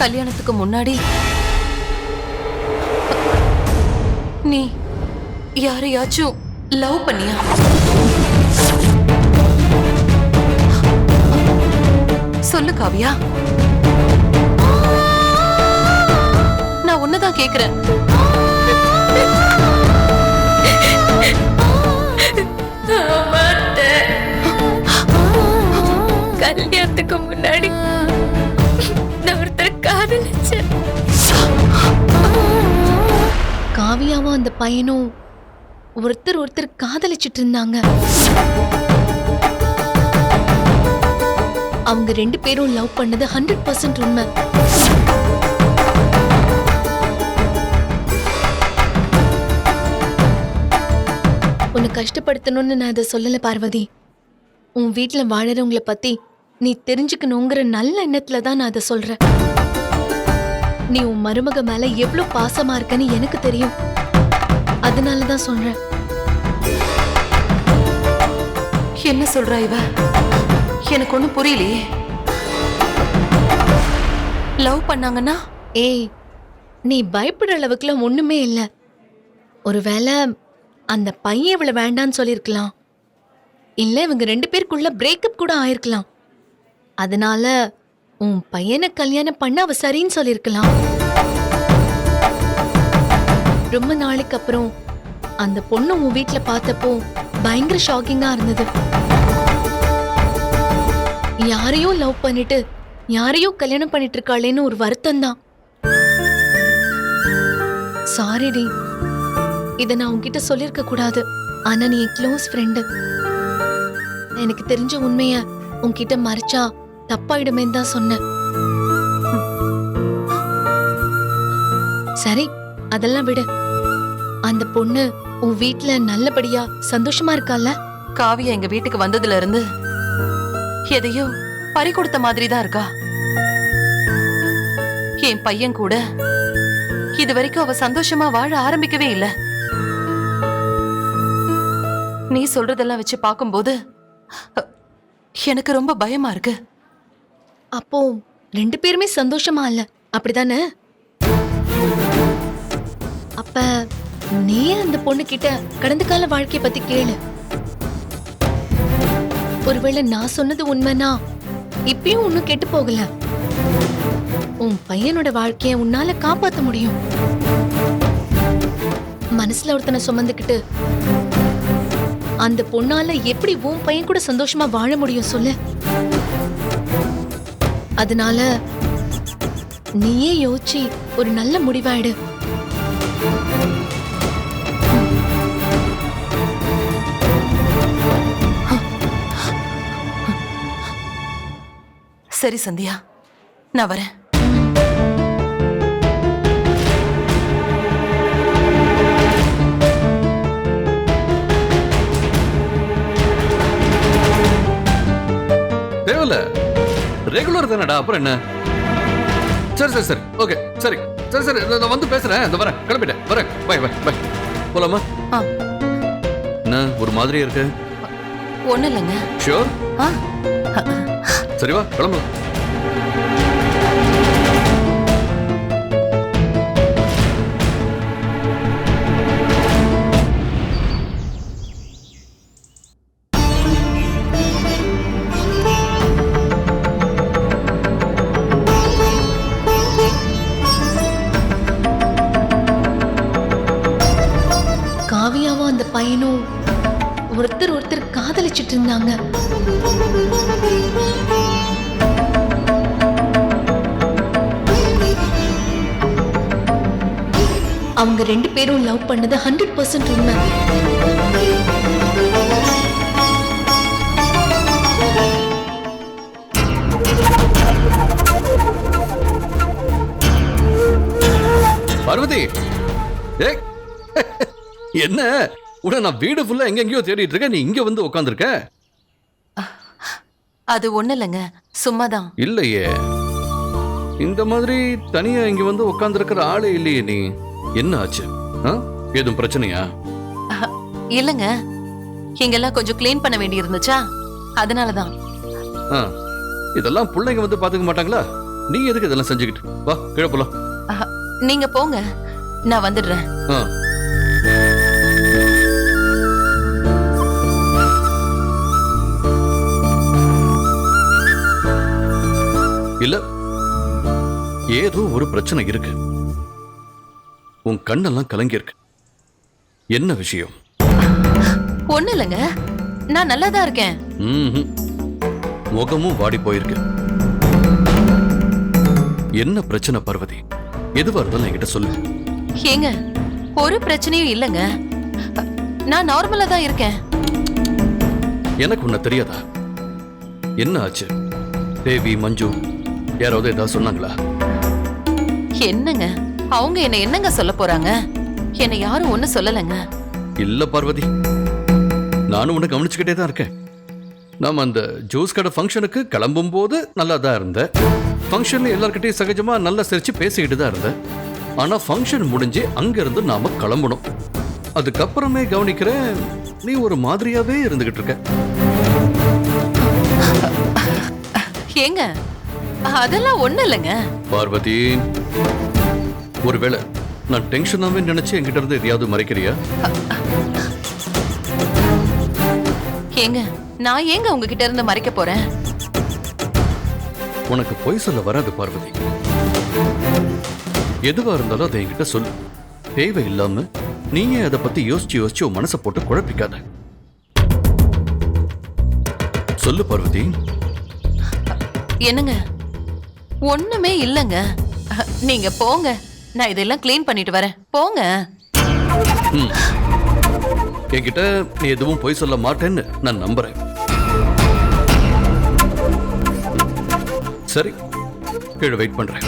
கல்யாணத்துக்கு முன்னாடி நீ யாரையாச்சும் லவ் பண்ணியா? சொல்லு காவியா. நான் உன்னதான் கேக்குறேன். கல்யாணத்துக்கு முன்னாடி நான் ஒருத்தர் காதலிச்சேன். காவியாவும் அந்த பையனும் ஒருத்தர் காதலிச்சிட்டு இருந்தாங்க. அவங்க 2 பேரும் லவ் பண்ணது 100% உண்மை. உன்னை கஷ்டப்படுத்தணும்னு நான் அதை சொல்லல பார்வதி. உன் வீட்டுல வாழறவங்கள பத்தி நீ தெரிஞ்சுக்கணுங்கிற நல்ல எண்ணத்துல தான் நான் அதை சொல்றேன். நீ உன் மருமக மேல எவ்வளவு பாசமா இருக்கன்னு எனக்கு தெரியும். அதனாலதான் சொல்றேன். என்ன சொல்றா இவ? எனக்கு ஒண்ணும் புரியலையே. லவ் பண்ணாங்கன்னா? ஏய், நீ பயப்படுற அளவுக்குலாம் ஒண்ணுமே இல்ல. ஒருவேளை அந்த பையன் இவள வேண்டான்னு சொல்லிருக்கலாம். இல்ல இவங்க 2 பேருக்குள்ள பிரேக்கப் கூட ஆயிருக்கலாம். அதனால உன் பையனை கல்யாணம் பண்ண அவ சரின்னு சொல்லிருக்கலாம். ரொம்ப நாளைக்கு அப்புறம் அந்த பொண்ணு உன் வீட்டுல பார்த்தப்போ பயங்கர ஷாக்கிங்கா இருந்தது. யாரையோ லவ் பண்ணிட்டு யாரையோ கல்யாணம் பண்ணிட்டு இருக்காளேன்னு ஒரு வருத்தம் தான். சாரிடி, இத நான் உன்கிட்ட சொல்லிருக்க கூடாது. ஆனா நீ க்ளோஸ் ஃப்ரெண்டு. எனக்கு தெரிஞ்ச உண்மைய உன்கிட்ட மறைச்சா தப்பாயிடுமேன்னு தான் சொன்னேன். சரி, அதெல்லாம் விடு. அந்த பொண்ணு உன் வீட்டுல நல்லபடியா சந்தோஷமா இருக்கால? காவியா எங்க வீட்டுக்கு வந்ததுல இருந்து எதையோ பறி கொடுத்த மாதிரி தான் இருக்கா. என் பையன் கூட இது வரைக்கும் அவ சந்தோஷமா வாழ ஆரம்பிக்கவே இல்ல. நீ சொல்றதெல்லாம் வச்சு பார்க்கும்போது எனக்கு ரொம்ப பயமா இருக்கு. அப்போ 2 பேருமே சந்தோஷமா இல்ல, அப்படிதானே? அப்ப நீ அந்த பொண்ணு கிட்ட கடந்த கால வாழ்க்கைய பத்தி கேளு. ஒருவேளை நான் சொன்னது உண்மைனா இப்பயும் ஒன்னும் கெட்டு போகல. உன் பையனோட வாழ்க்கைய உன்னால காப்பாத்த முடியும். மனசுல ஒருத்தனை சுமந்துக்கிட்டு அந்த பொண்ணால எப்படி உன் பையன் கூட சந்தோஷமா வாழ முடியும் சொல்லு? அதனால நீயே யோசிச்சு ஒரு நல்ல முடிவாயிடு. சரி சந்தியா, நான் வரேன். தேவல ரெகுலர் தானடா, அப்புறம் என்ன? சரி சரி சரி, ஓகே, சரி சரி சரி, நான் வந்து பேசுறேன். இந்த வரேன், கிளம்பிட்டேன், வரேன், பை பை பை. போலாமா? என்ன ஒரு மாதிரியா இருக்கு? ஒண்ணு இல்லைங்க. ஷூர்? சரி வா, கிளம்பு. காவியாவும் அந்த பையனும் ஒருத்தர் காதலிச்சிட்டு இருந்தாங்க. அவங்க 2 பேரும் லவ் பண்ணது 100% உண்மை. பார்வதி, என்ன உடனே நான் வீடு ஃபுல்லா எங்கெங்கயோ தேடிட்டு இருக்கேன், நீ இங்க வந்து உட்கார்ந்திருக்க? அது ஒண்ணு இல்லைங்க, சும்மாதான். இல்லையே, இந்த மாதிரி தனியா இங்க வந்து உட்கார்ந்திருக்கிற ஆளே இல்லையே. நீ என்ன ஆச்சு? எதுவும் பிரச்சனையா? இல்லைங்க, இங்கெல்லாம் கொஞ்சம் கிளீன் பண்ண வேண்டி இருந்துச்சா, அதனாலதான். இதெல்லாம் பிள்ளைங்க வந்து பாத்துக்க மாட்டாங்களா? நீ எதுக்கு இதெல்லாம் செஞ்சுக்கிட்டு? வா கீழே போலாம். நீங்க போங்க, நான் வந்துடுறேன். ஆ. இல்ல, ஏதோ ஒரு பிரச்சனை இருக்கு. உன் கண்ணெல்லாம் கலங்கி இருக்கு. என்ன விஷயம்? ஒண்ணு இல்லைங்க, நான் நல்லா தான் இருக்கேன். ம்ஹும். முகமும் வாடி போயிருக்கு. என்ன பிரச்சனை பார்வதி? எதுவா இருந்தாலும் என்கிட்ட சொல்லு. ஏங்க, ஒரு பிரச்சனையும் இல்லைங்க, நான் நார்மலா தான் இருக்கேன். எனக்கு உன்ன தெரியாதா? என்ன ஆச்சு? தேவி, மஞ்சு யாராவது ஏதாவது சொன்னாங்களா? என்னங்க, அவங்க என்ன என்னங்க சொல்ல போறாங்க? என்ன யாரும் ஒண்ணு சொல்லலைங்க. இல்ல பார்வதி, நானும் உன்னை கவனிச்சுக்கிட்டே தான் இருக்கேன். நாம அந்த ஜூஸ் கடை ஃபங்க்ஷனுக்கு கிளம்பும் போது நல்லா தான் இருந்த. ஃபங்க்ஷன்ல எல்லார்கிட்டையும் சகஜமா நல்லா சிரிச்சு பேசிக்கிட்டு தான் இருந்த. ஆனா ஃபங்க்ஷன் முடிஞ்சு அங்க இருந்து நாம கிளம்பணும். அதுக்கப்புறமே கவனிக்கிறேன், நீ ஒரு மாதிரியாவே இருந்துகிட்டு இருக்க. ஏங்க, அதெல்லாம் ஒண்ணு இல்லைங்க. பார்வதி, ஒருவேளை நான் டென்ஷனாவே நினைச்சு என்கிட்ட இருந்து எதையாவது மறைக்கிறியா? ஏங்க, நான் ஏங்க உங்ககிட்ட இருந்து மறைக்க போறேன்? உனக்கு பொய் சொல்ல வராது பார்வதி. எதுவா இருந்தாலும் அதை என்கிட்ட சொல்லு. தேவை இல்லாம நீயே அதை பத்தி யோசிச்சு யோசிச்சு உன் மனசை போட்டு குழப்பிக்காத. சொல்லு பார்வதி. என்னங்க, ஒண்ணுமே இல்லைங்க. நீங்க போங்க, நான் இதெல்லாம் க்ளீன் பண்ணிட்டு வரேன். போங்க. என்கிட்ட நீ எதுவும் பொய் சொல்ல மாட்டேன்னு நான் நம்புறேன். சரி, கீழே வெயிட் பண்றேன்.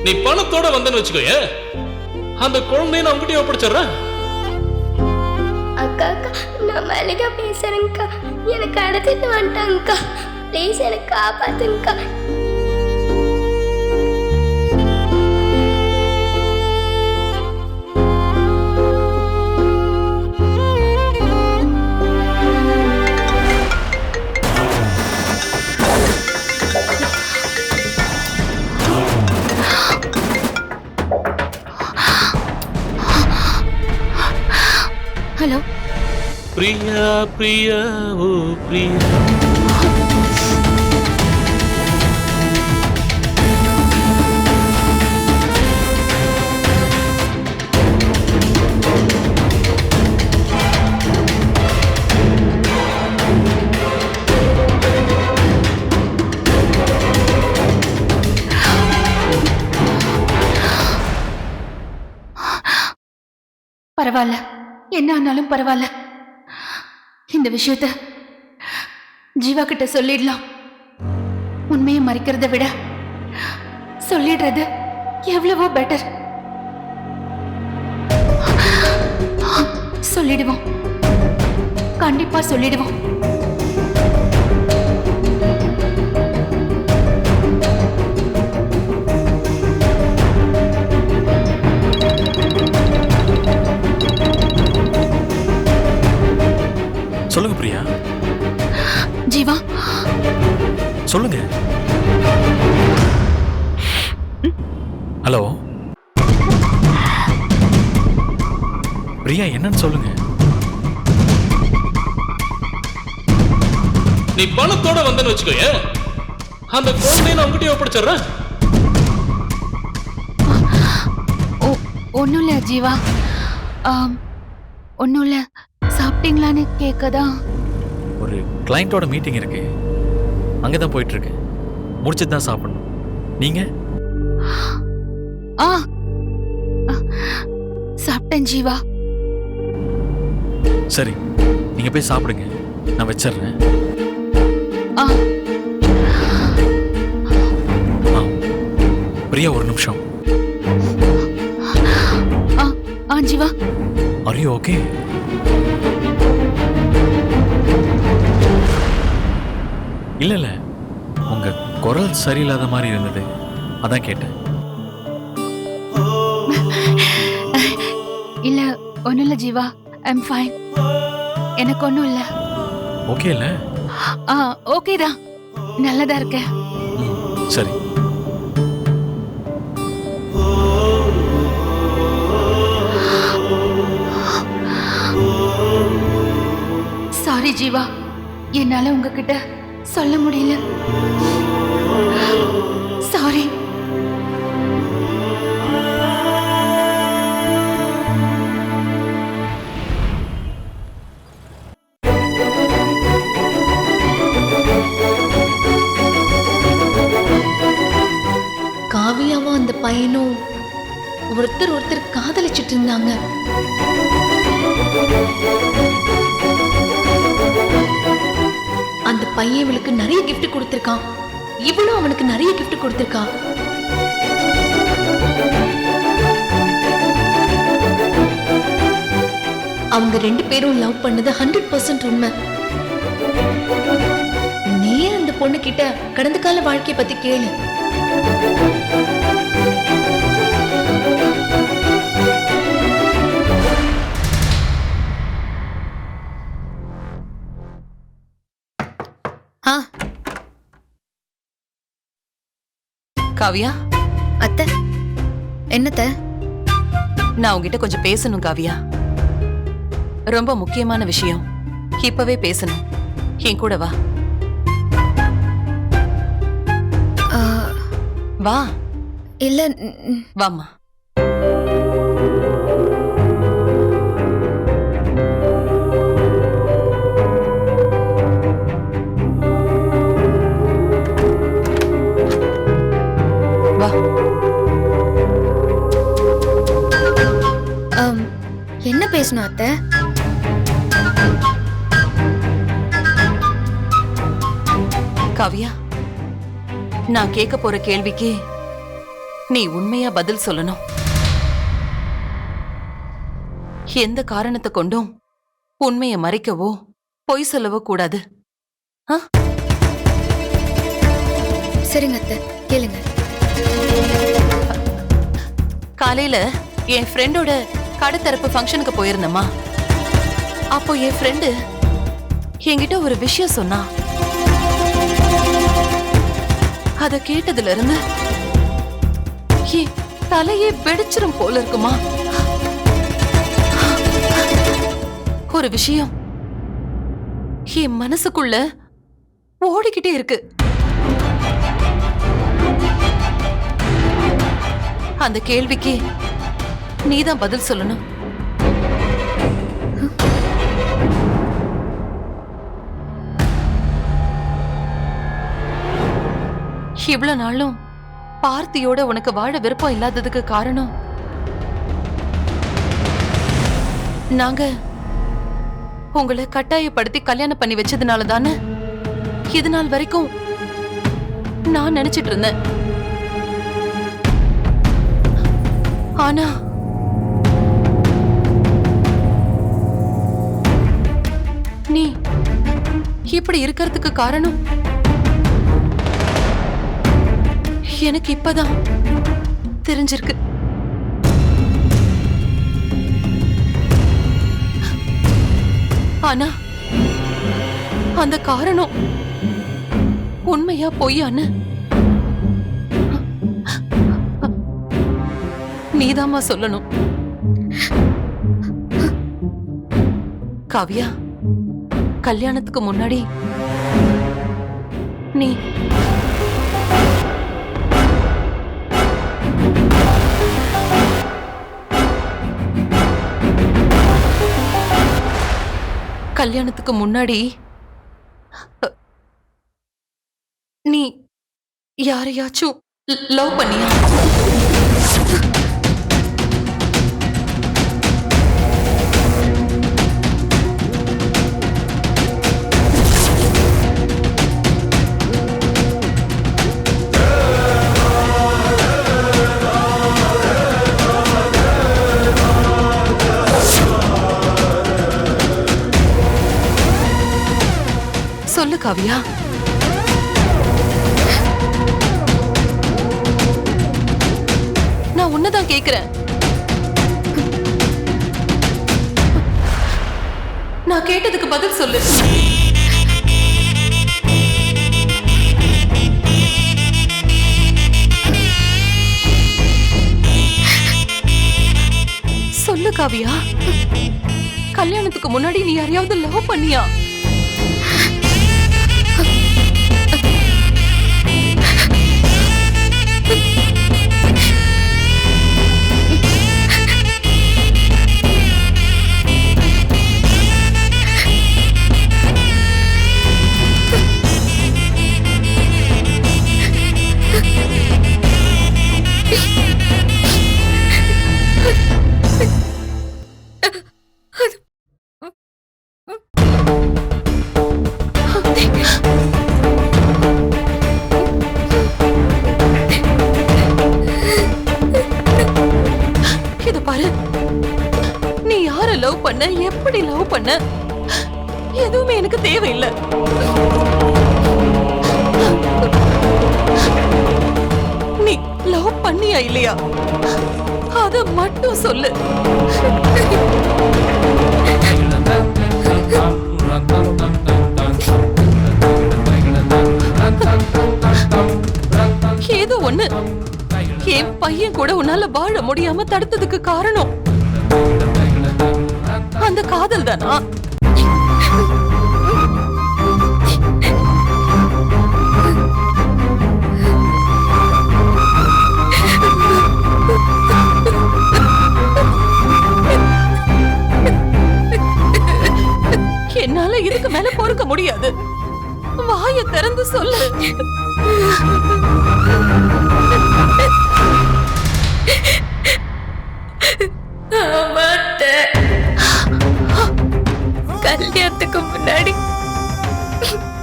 நீ பணத்தோட வந்தன்னு வச்சுக்கோயே, அந்த குழந்தைய நான் உங்ககிட்ட ஒப்படைச்சிடுறேன். அக்கா அக்கா, நான் மல்லிகா பேசுறேங்க்கா. எனக்கு அடைச்சிட்டு வந்துட்டாங்கக்கா. ப்ளீஸ் எனக்கு காப்பாத்துங்கக்கா. ஹலோ பிரியா பிரியா ஓ பிரியா. பரவாயில்ல, என்ன ஆனாலும் பரவாயில்ல. இந்த விஷயத்த ஜீவா கிட்ட சொல்லிடலாம். உண்மையை மறைக்கிறத விட சொல்லிடுறது எவ்வளவோ பெட்டர். சொல்லிடுவோம், கண்டிப்பா சொல்லிடுவோம். சொல்லுங்க பிரியா. ஜீவா, சொல்லுங்க. ஹலோ பிரியா, என்னன்னு சொல்லுங்க. நீ பணத்தோட வந்தன்னு வச்சுக்கோயே, அந்த குழந்தைய நான் உங்ககிட்ட ஒப்படைச்சிடுறேன். ஒன்றும் இல்லை ஜீவா, ஒன்றும் இல்லை. சாப்பிட்டீங்களான்னு கேட்கதான். ஒரு கிளையண்டோட மீட்டிங் இருக்கு, அங்கதான் போயிட்டு இருக்கு. முடிச்சுட்டு தான் சாப்பிடணும். நீங்க ஆ ஆ, சாப்பிட்டேன் ஜீவா. சரி நீங்க போய் சாப்பிடுங்க, நான் வச்சிடுறேன். ஆ ஆ, பிரியா ஒரு நிமிஷம். ஆ ஆ ஜீவா. Are you okay? இல்ல இல்ல, உங்க குரல் சரியில்லாத மாதிரி இருந்தது, அதான் கேட்டேன். இல்ல ஒண்ணும் இல்ல ஜீவா, ஐம் ஃபைன். எனக்கு ஒண்ணும் இல்ல. ஓகே இல்ல? ஆ ஓகே தான், நல்லதா இருக்கேன். சரி. சாரி ஜீவா, என்னால உங்ககிட்ட சொல்ல முடியல. சாரி. காவியாவும் அந்த பையனும் ஒருத்தர் ஒருத்தர் காதலிச்சிட்டு இருந்தாங்க. அந்த பையன் இவளுக்கு நிறைய gift கொடுத்திருக்கான், இவளும் அவனுக்கு நிறைய gift கொடுத்திருக்கா. அவங்க 2 பேரும் லவ் பண்ணது 100% உண்மை. நீ அந்த பொண்ணு கிட்ட கடந்த கால வாழ்க்கைய பத்தி கேளு. ஆ காவியா, அத்தை, என்னத்த? நான் உங்ககிட்ட கொஞ்சம் பேசணும் காவியா. ரொம்ப முக்கியமான விஷயம், இப்பவே பேசணும். என் கூட வா. வா. இல்ல வாம்மா. வா. என்ன பேசணும் அத்தை? காவியா, நான் கேட்க போற கேள்விக்கு நீ உண்மையா பதில் சொல்லணும். எந்த காரணத்தை கொண்டும் உண்மையை மறைக்கவோ பொய் சொல்லவோ கூடாது. சரிங்க அத்தை, கேளுங்க. காலையில என் ஃப்ரெண்டோட கடைத்தரப்பு ஃபங்க்ஷனுக்கு போயிருந்தம்மா. அப்போ என் ஃப்ரெண்டு என்கிட்ட ஒரு விஷயம் சொன்னா. அத கேட்டதுல இருந்து தலையே வெடிச்சிரும் போல இருக்குமா. ஒரு விஷயம் என் மனசுக்குள்ள ஓடிக்கிட்டே இருக்கு. அந்த கேள்விக்கு நீதான் பதில் சொல்லணும். இவ்வளவு நாளும் பார்த்தியோட உனக்கு வாழ விருப்பம் இல்லாததுக்கு காரணம் நாங்க உங்களை கட்டாயப்படுத்தி கல்யாணம் பண்ணி வச்சதுனால தானே இது நாள் வரைக்கும் நான் நினைச்சிட்டு இருந்தேன். ஆனா நீ இப்படி இருக்கிறதுக்கு காரணம் எனக்கு இப்பதான் தெரிஞ்சிருக்கு. ஆனா அந்த காரணம் உண்மையா பொய்யான்னு நீதாம்மா சொல்லணும். காவியா, கல்யாணத்துக்கு முன்னாடி நீ கல்யாணத்துக்கு முன்னாடி நீ யாரையாச்சும் லவ் பண்ணியா? காவியா. நான் உன்னதான் கேக்குறேன். நான் கேட்டதுக்கு பதில் சொல்லு. சொல்லு காவியா. கல்யாணத்துக்கு முன்னாடி நீ யாரையாவது லவ் பண்ணியா? நீ யார லவ் பண்ண, எப்படி லவ் பண்ண, எதுவுமே எனக்கு தேவையில்லை. நீ லவ் பண்ணியா இல்லையா அத மட்டும் சொல்லு. ஏதோ ஒண்ணு என் பையன் கூட உன்னால வாழ முடியாம தடுத்ததுக்கு காரணம் அந்த காதல் தானா? என்னால இதுக்கு மேல பொறுக்க முடியாது. வாயை திறந்து சொல்லு. கல்யாணத்துக்கு முன்னாடி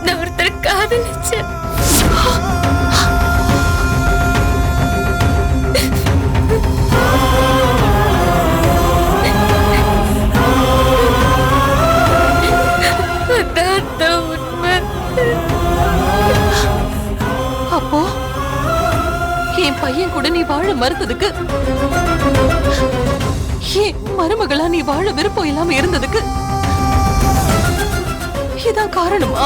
நான் ஒருத்தர் காதலிச்சேன். உண்மை. அப்போ என் பையன் கூட நீ வாழ மறுத்ததுக்கு, ஏன் மருமகளா நீ வாழ விருப்பம் இல்லாம இருந்ததுக்கு இதான் காரணமா?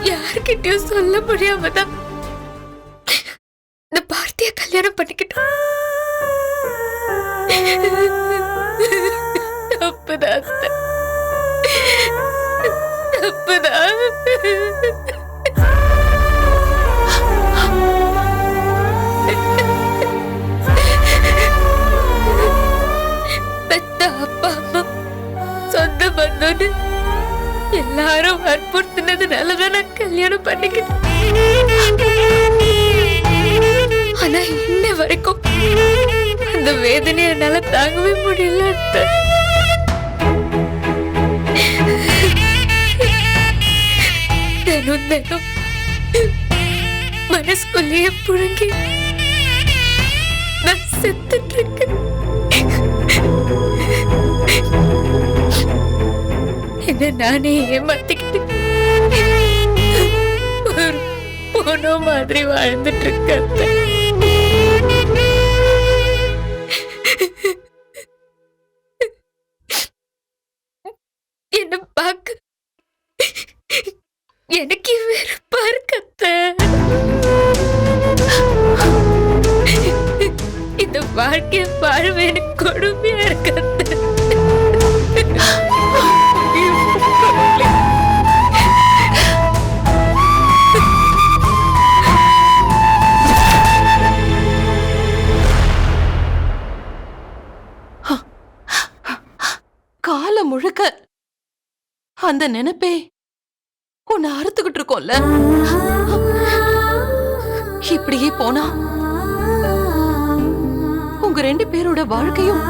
யார்கிட்டயும் சொல்ல முடியாமதான் இந்த பார்த்திய கல்யாணம் பண்ணிக்கிட்டோம். தப்புதான், தப்புதான். பெத்த அப்பா அம்மா சொந்த பந்தோன்னு எல்லாரும் வற்புறுத்தினதுனாலதான் நான் கல்யாணம் பண்ணிக்கிட்டேன். ஆனா இன்ன வரைக்கும் அந்த வேதனையை என்னால தாங்கவே முடியல. தினம் தினம் மனசுக்குள்ளேயே புழுங்கி நான் செத்துட்டு இருக்கேன். என்ன நானே ஏமாத்திக்கிட்டு ஒரு போனோ மாதிரி வாழ்ந்துட்டு இருக்கேன். என்ன பார்க்க எனக்கு வெறுப்பா இருக்கத்த. இந்த வாழ்க்கைய வாழவே எனக்கு கொடுமையா இருக்கத்த. அந்த நினைப்பே உன்னை அறுத்துக்கிட்டு இருக்கோம்ல. இப்படியே போனா உங்க 2 பேரோட வாழ்க்கையும்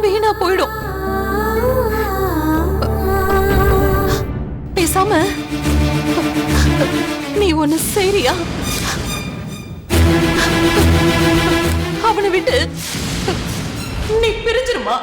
வீணா போயிடும். பேசாம நீ ஒண்ணு சரியா, அவனை விட்டு நீ பிரிஞ்சிருமா?